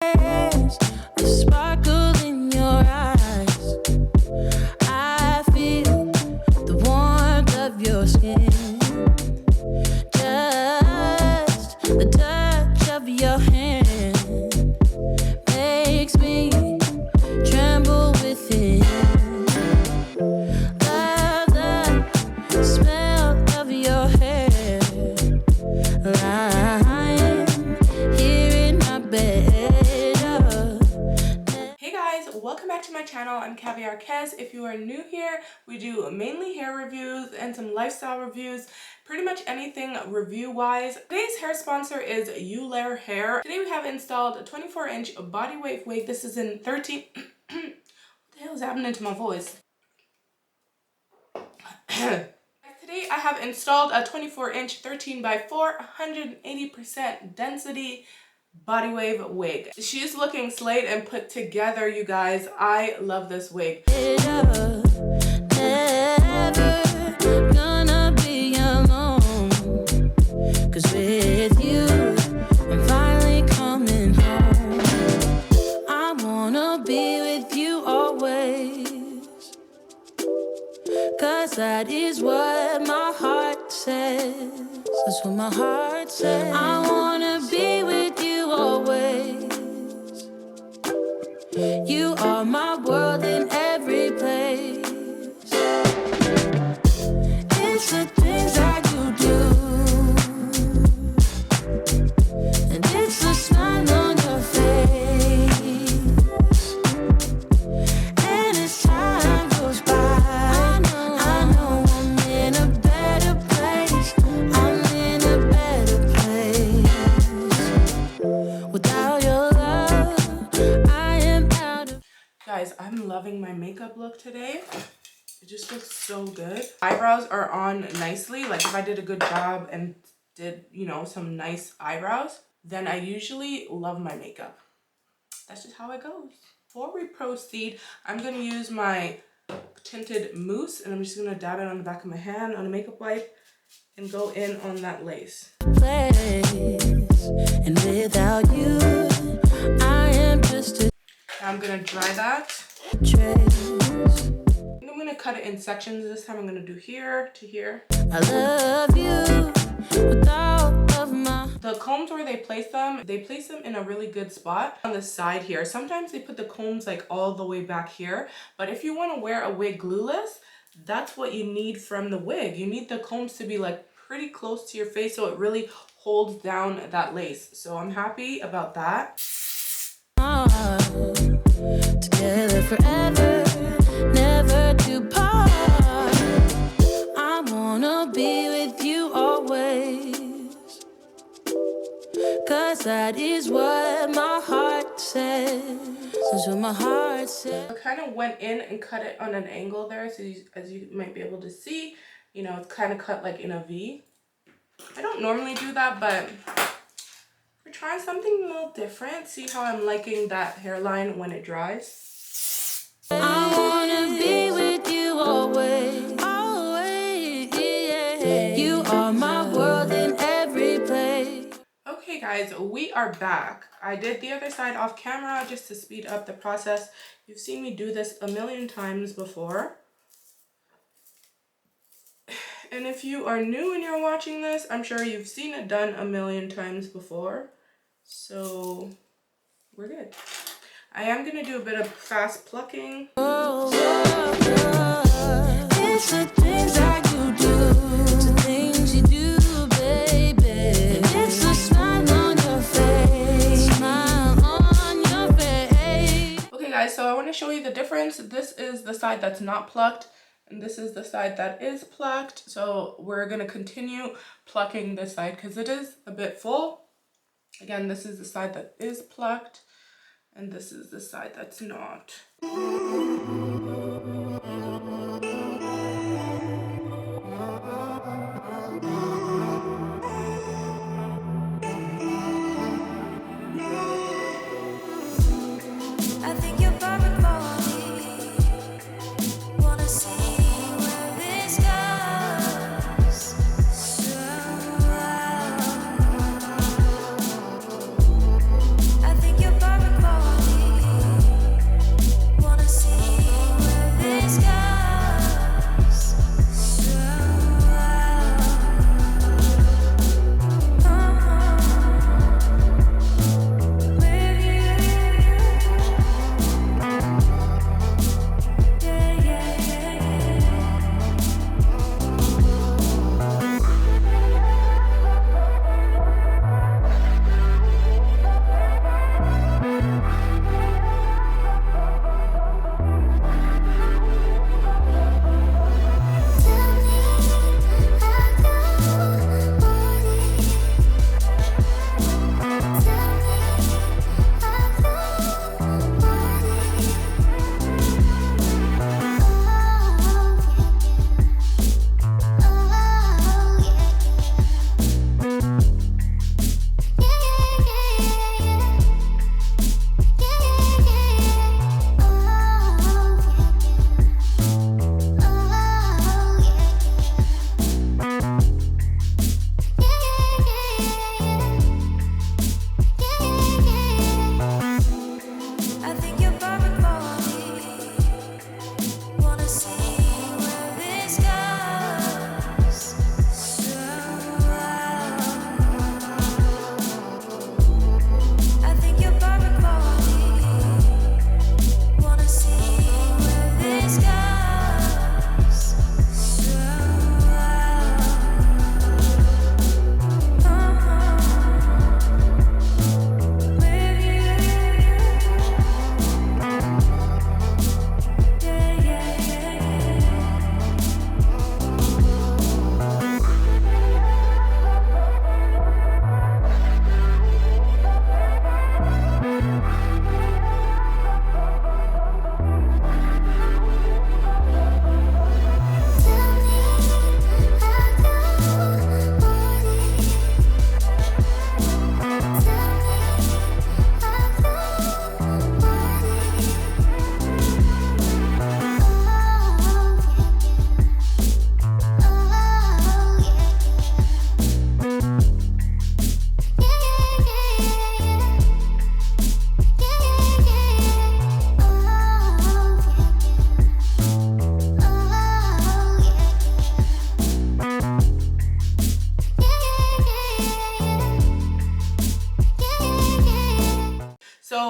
There's a sparkle in your eyes. I feel the warmth of your skin. Just the touch of your hand makes me tremble within. Love the smell of your hair lying here in my bed. Hey guys, welcome back to my channel. I'm Kaviar Kez. If you are new here, we do mainly hair reviews and some lifestyle reviews, pretty much anything review wise. Today's hair sponsor is Eullair hair. Today we have installed a 24-inch body wave wig. This is in 13 what the hell is happening to my voice? Today I have installed a 24-inch 13 by 4 180% density body wave wig. She's looking slayed and put together, you guys. I love this wig. Never gonna be alone, 'cause with you I'm finally coming home. I wanna be with you always, 'cause that is what my heart says. That's what my heart says. I wanna be with you always. You are my world in every place. It's the things that you do, and it's the smile on your face. And as time goes by, I know I'm in a better place. I'm in a better place. Without your love, I am out of. Guys, I'm loving my makeup look today. It just looks so good. Eyebrows are on nicely. Like if I did a good job and did, you know, some nice eyebrows, then I usually love my makeup. That's just how it goes. Before we proceed, I'm going to use my tinted mousse and I'm just going to dab it on the back of my hand on a makeup wipe and go in on that lace. Place. And without you, I am just a Now I'm going to dry that. trace. I'm going to cut it in sections this time. I'm going to do here to here. I love you with all of my. The combs where they place them in a really good spot on the side here. Sometimes they put the combs like all the way back here, but if you want to wear a wig glueless, that's what you need from the wig. You need the combs to be like pretty close to your face so it really holds down that lace. So I'm happy about that. Together forever, never to part. I wanna be with you always, 'cause that is what my heart says. That's what my heart says. I kind of went in and cut it on an angle there, so as you might be able to see, you know, it's kind of cut like in a V. I don't normally do that, but we're trying something a little different. See how I'm liking that hairline when it dries? I wanna be with you always, always, yeah. You are my world in every place. Okay guys, we are back. I did the other side off camera just to speed up the process. You've seen me do this a million times before. And if you are new and you're watching this, I'm sure you've seen it done a million times before. So we're good. I am going to do a bit of fast plucking. It's the things that you do, the things you do, baby. It's the smile on your face, smile on your face. Okay guys, so I want to show you the difference. This is the side that's not plucked, and this is the side that is plucked. So we're going to continue plucking this side because it is a bit full. Again, this is the side that is plucked, and this is the side that's not. I think you're perfect for me. Wanna see where this goes. So I think you're perfect.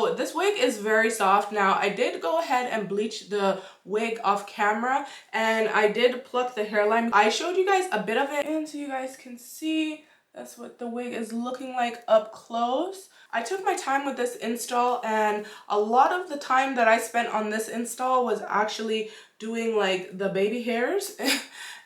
So this wig is very soft. Now I did go ahead and bleach the wig off camera, and I did pluck the hairline. I showed you guys a bit of it, and so you guys can see that's what the wig is looking like up close. I took my time with this install, and a lot of the time that I spent on this install was actually doing like the baby hairs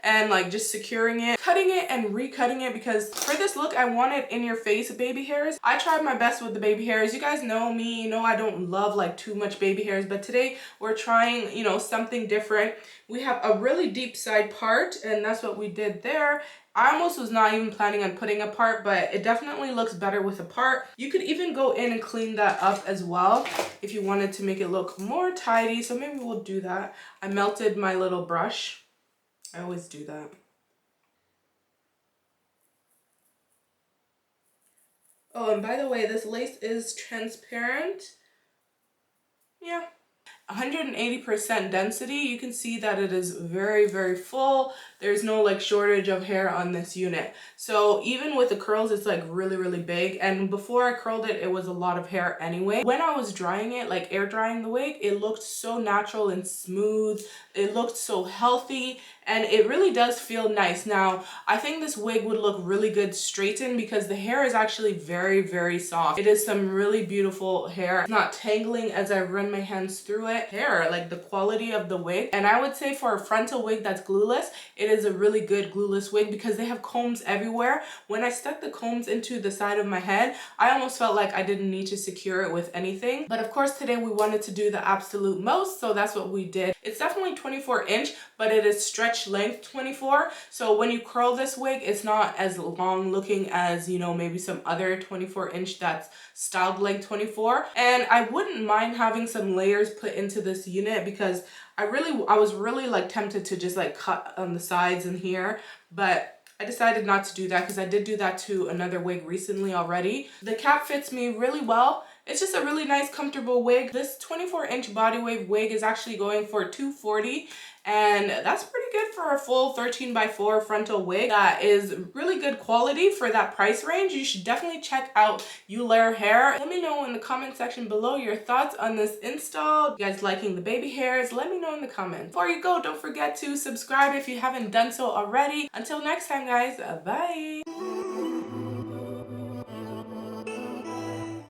and like just securing it, cutting it and recutting it, because for this look I wanted in your face baby hairs. I tried my best with the baby hairs. You guys know me, you know I don't love like too much baby hairs, but today we're trying, you know, something different. We have a really deep side part, and that's what we did there. I almost was not even planning on putting a part, but it definitely looks better with a part. You could even go in and clean that up as well if you wanted to make it look more tidy, so maybe we'll do that. I melted my little brush. I always do that. Oh, and by the way, this lace is transparent. Yeah. 180% density. You can see that it is very, very full. There's no like shortage of hair on this unit. So even with the curls, it's like really, really big. And before I curled it, it was a lot of hair anyway. When I was drying it, like air drying the wig, it looked so natural and smooth. It looked so healthy, and it really does feel nice. Now, I think this wig would look really good straightened because the hair is actually very, very soft. It is some really beautiful hair. It's not tangling as I run my hands through it. Hair, like the quality of the wig. And I would say for a frontal wig that's glueless, it is a really good glueless wig because they have combs everywhere. When I stuck the combs into the side of my head, I almost felt like I didn't need to secure it with anything. But of course today we wanted to do the absolute most, so that's what we did. It's definitely 24 inch, but it is stretch length 24. So when you curl this wig, it's not as long looking as, you know, maybe some other 24 inch that's styled length 24. And I wouldn't mind having some layers put into this unit because I was really like tempted to just like cut on the sides and here, but I decided not to do that because I did do that to another wig recently already. The cap fits me really well. It's just a really nice, comfortable wig. This 24-inch body wave wig is actually going for $240, and that's pretty good for a full 13x4 frontal wig. That is really good quality for that price range. You should definitely check out Eullair hair. Let me know in the comment section below your thoughts on this install. You guys liking the baby hairs? Let me know in the comments. Before you go, don't forget to subscribe if you haven't done so already. Until next time, guys, bye.